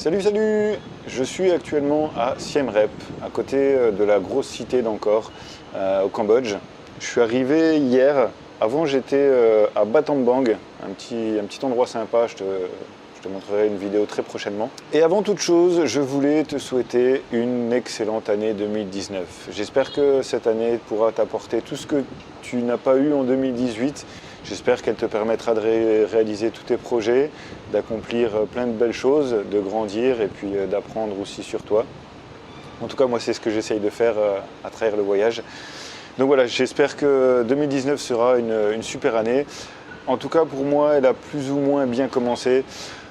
Salut, salut! Je suis actuellement à Siem Reap, à côté de la grosse cité d'Angkor, au Cambodge. Je suis arrivé hier. Avant, j'étais à Battambang, un petit endroit sympa. Je te montrerai une vidéo très prochainement. Et avant toute chose, je voulais te souhaiter une excellente année 2019. J'espère que cette année pourra t'apporter tout ce que tu n'as pas eu en 2018. J'espère qu'elle te permettra de réaliser tous tes projets, d'accomplir plein de belles choses, de grandir et puis d'apprendre aussi sur toi. En tout cas, moi, c'est ce que j'essaye de faire à travers le voyage. Donc voilà, j'espère que 2019 sera une super année. En tout cas, pour moi, elle a plus ou moins bien commencé.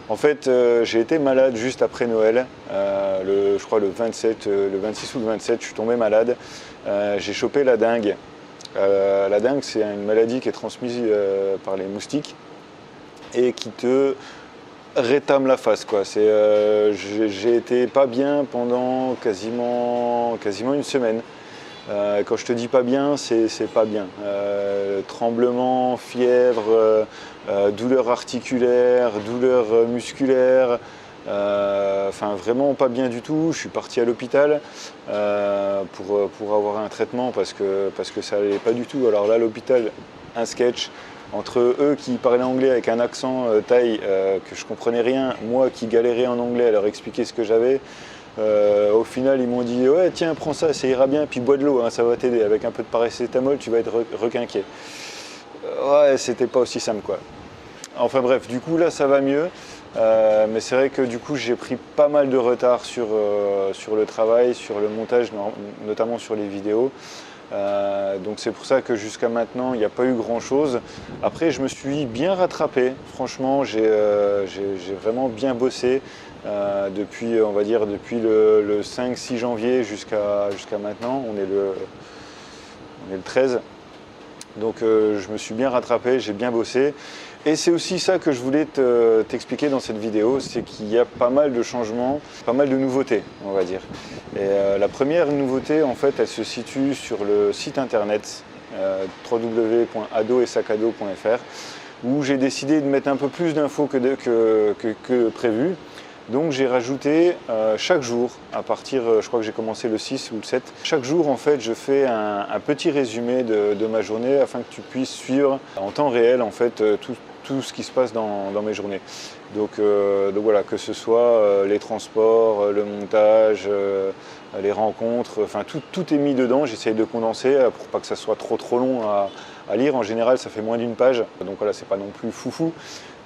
En fait, j'ai été malade juste après Noël. Je crois le 26 ou le 27, je suis tombé malade. J'ai chopé la dengue. La dengue, c'est une maladie qui est transmise par les moustiques et qui te rétame la face, quoi. J'ai été pas bien pendant quasiment une semaine. Quand je te dis pas bien, c'est pas bien. Tremblement, fièvre, douleur articulaire, douleur musculaire. Enfin vraiment pas bien du tout. Je suis parti à l'hôpital pour avoir un traitement parce que ça allait pas du tout. Alors là, l'hôpital, un sketch entre eux qui parlaient anglais avec un accent thaï que je comprenais rien, moi qui galérais en anglais à leur expliquer ce que j'avais. Au final, ils m'ont dit « Ouais, tiens, prends ça, ça ira bien, puis bois de l'eau, hein, ça va t'aider. Avec un peu de paracétamol, tu vas être requinqué. » Ouais, c'était pas aussi simple, quoi. Enfin bref, du coup, là, ça va mieux. Mais c'est vrai que du coup, j'ai pris pas mal de retard sur le travail, sur le montage, notamment sur les vidéos. Donc c'est pour ça que jusqu'à maintenant, il n'y a pas eu grand-chose. Après, je me suis bien rattrapé. Franchement, j'ai vraiment bien bossé. Depuis, on va dire, depuis le 5-6 janvier jusqu'à maintenant, on est le 13. Donc je me suis bien rattrapé, j'ai bien bossé. Et c'est aussi ça que je voulais t'expliquer dans cette vidéo, c'est qu'il y a pas mal de changements, pas mal de nouveautés, on va dire. Et la première nouveauté, en fait, elle se situe sur le site internet www.ado-et-sac-à-dos.fr, où j'ai décidé de mettre un peu plus d'infos que prévu. Donc j'ai rajouté chaque jour, à partir, je crois que j'ai commencé le 6 ou le 7, chaque jour en fait je fais un petit résumé de ma journée afin que tu puisses suivre en temps réel en fait tout ce qui se passe dans mes journées. Donc voilà, que ce soit les transports, le montage, les rencontres, enfin tout est mis dedans, j'essaye de condenser pour pas que ça soit trop long à lire. En général ça fait moins d'une page, donc voilà, c'est pas non plus foufou.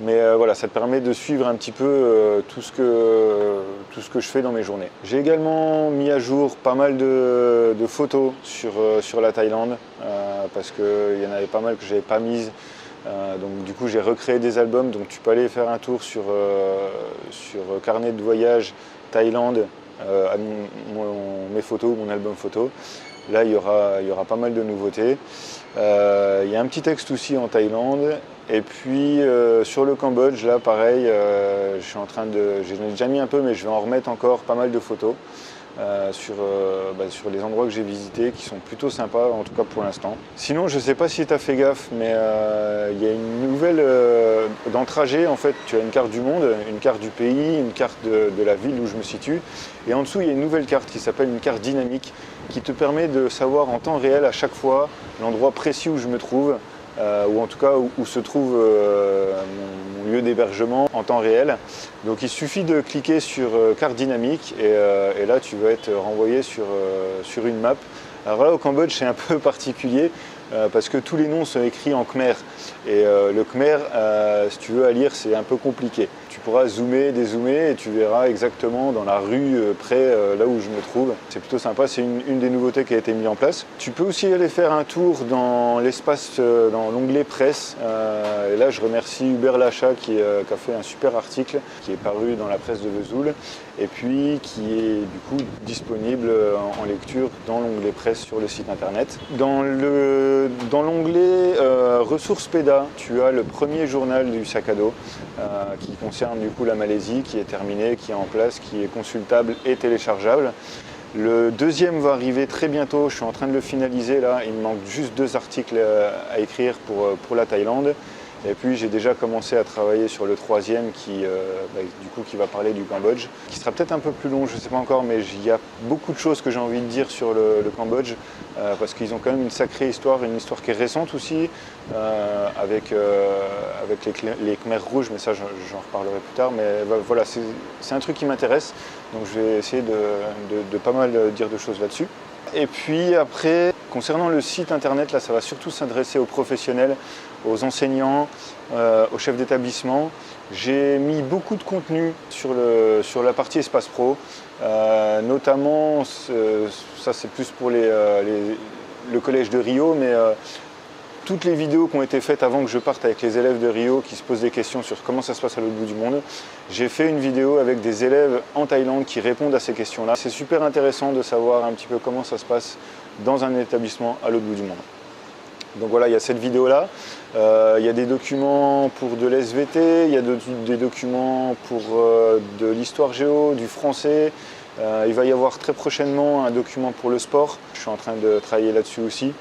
Mais voilà, ça te permet de suivre un petit peu tout ce que je fais dans mes journées. J'ai également mis à jour pas mal de photos sur la Thaïlande parce qu'il y en avait pas mal que je n'avais pas mises. Donc du coup j'ai recréé des albums, donc tu peux aller faire un tour sur Carnet de voyage Thaïlande, mes photos, mon album photo. Là il y aura pas mal de nouveautés. Il y a un petit texte aussi en Thaïlande. Et puis sur le Cambodge, là pareil, j'en ai déjà mis un peu, mais je vais en remettre encore pas mal de photos sur les endroits que j'ai visités, qui sont plutôt sympas, en tout cas pour l'instant. Sinon, je ne sais pas si tu as fait gaffe, mais il y a une nouvelle, dans le trajet, en fait, tu as une carte du monde, une carte du pays, une carte de la ville où je me situe, et en dessous, il y a une nouvelle carte qui s'appelle une carte dynamique, qui te permet de savoir en temps réel à chaque fois l'endroit précis où je me trouve, ou en tout cas où se trouve mon lieu d'hébergement en temps réel. Donc il suffit de cliquer sur carte dynamique et là tu vas être renvoyé sur une map. Alors là au Cambodge c'est un peu particulier parce que tous les noms sont écrits en khmer et le khmer si tu veux à lire c'est un peu compliqué. Tu pourras zoomer, dézoomer et tu verras exactement dans la rue près là où je me trouve. C'est plutôt sympa, c'est une des nouveautés qui a été mise en place. Tu peux aussi aller faire un tour dans l'espace, dans l'onglet presse. Et là je remercie Hubert Lachat qui a fait un super article qui est paru dans la presse de Vesoul et puis qui est du coup disponible en lecture dans l'onglet presse sur le site internet. Dans l'onglet ressources PEDA, tu as le premier journal du sac à dos qui concerne du coup la Malaisie, qui est terminé, qui est en place, qui est consultable et téléchargeable. Le deuxième va arriver très bientôt, je suis en train de le finaliser là, il me manque juste 2 articles à écrire pour la Thaïlande. Et puis j'ai déjà commencé à travailler sur le troisième qui va parler du Cambodge, qui sera peut-être un peu plus long, je ne sais pas encore, mais il y a beaucoup de choses que j'ai envie de dire sur le Cambodge, parce qu'ils ont quand même une sacrée histoire, une histoire qui est récente aussi, avec les Khmers rouges, mais ça j'en reparlerai plus tard. Mais voilà, c'est un truc qui m'intéresse, donc je vais essayer de pas mal dire de choses là-dessus. Et puis après, concernant le site internet, là, ça va surtout s'adresser aux professionnels, aux enseignants, aux chefs d'établissement. J'ai mis beaucoup de contenu sur la partie Espace Pro, notamment, ça c'est plus pour le collège de Rio, mais toutes les vidéos qui ont été faites avant que je parte avec les élèves de Rio qui se posent des questions sur comment ça se passe à l'autre bout du monde. J'ai fait une vidéo avec des élèves en Thaïlande qui répondent à ces questions-là. C'est super intéressant de savoir un petit peu comment ça se passe dans un établissement à l'autre bout du monde. Donc voilà, il y a cette vidéo-là. Il y a des documents pour de l'SVT, il y a des documents pour de l'histoire géo, du français. Il va y avoir très prochainement un document pour le sport. Je suis en train de travailler là-dessus aussi.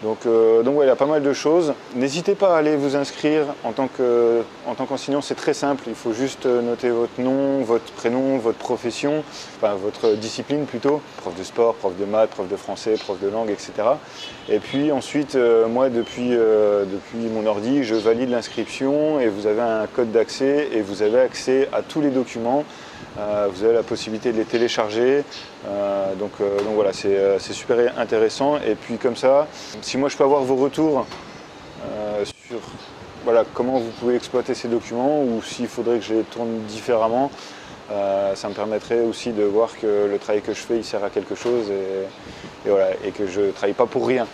Donc ouais, il y a pas mal de choses. N'hésitez pas à aller vous inscrire en tant qu'enseignant, c'est très simple. Il faut juste noter votre nom, votre prénom, votre profession, enfin votre discipline plutôt. Prof de sport, prof de maths, prof de français, prof de langue, etc. Et puis ensuite, moi depuis mon ordi, je valide l'inscription et vous avez un code d'accès et vous avez accès à tous les documents. Vous avez la possibilité de les télécharger, donc voilà, c'est super intéressant. Et puis comme ça, si moi je peux avoir vos retours sur voilà, comment vous pouvez exploiter ces documents ou s'il faudrait que je les tourne différemment, ça me permettrait aussi de voir que le travail que je fais il sert à quelque chose et que je ne travaille pas pour rien.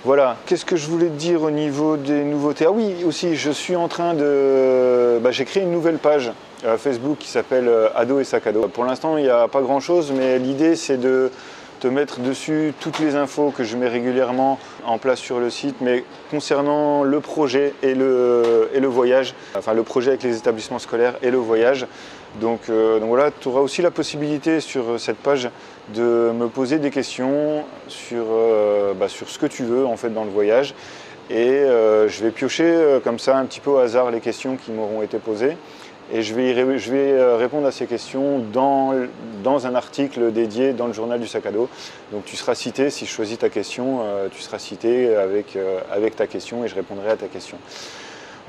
Voilà, qu'est-ce que je voulais te dire au niveau des nouveautés? Ah oui, aussi, je suis en train de... j'ai créé une nouvelle page Facebook qui s'appelle Ado et Sac à dos. Pour l'instant, il n'y a pas grand-chose, mais l'idée, c'est de te mettre dessus toutes les infos que je mets régulièrement en place sur le site, mais concernant le projet et le voyage, enfin le projet avec les établissements scolaires et le voyage. Donc voilà, tu auras aussi la possibilité sur cette page de me poser des questions sur ce que tu veux en fait dans le voyage. Et je vais piocher comme ça un petit peu au hasard les questions qui m'auront été posées. Et je vais répondre à ces questions dans un article dédié dans le journal du sac à dos. Donc tu seras cité, si je choisis ta question, tu seras cité avec ta question et je répondrai à ta question.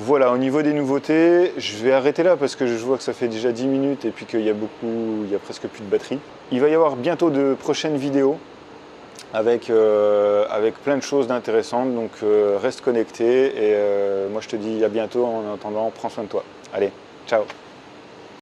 Voilà, au niveau des nouveautés, je vais arrêter là parce que je vois que ça fait déjà 10 minutes et puis qu'il y a presque plus de batterie. Il va y avoir bientôt de prochaines vidéos avec plein de choses d'intéressantes, donc reste connecté et moi je te dis à bientôt. En attendant, prends soin de toi. Allez, ciao.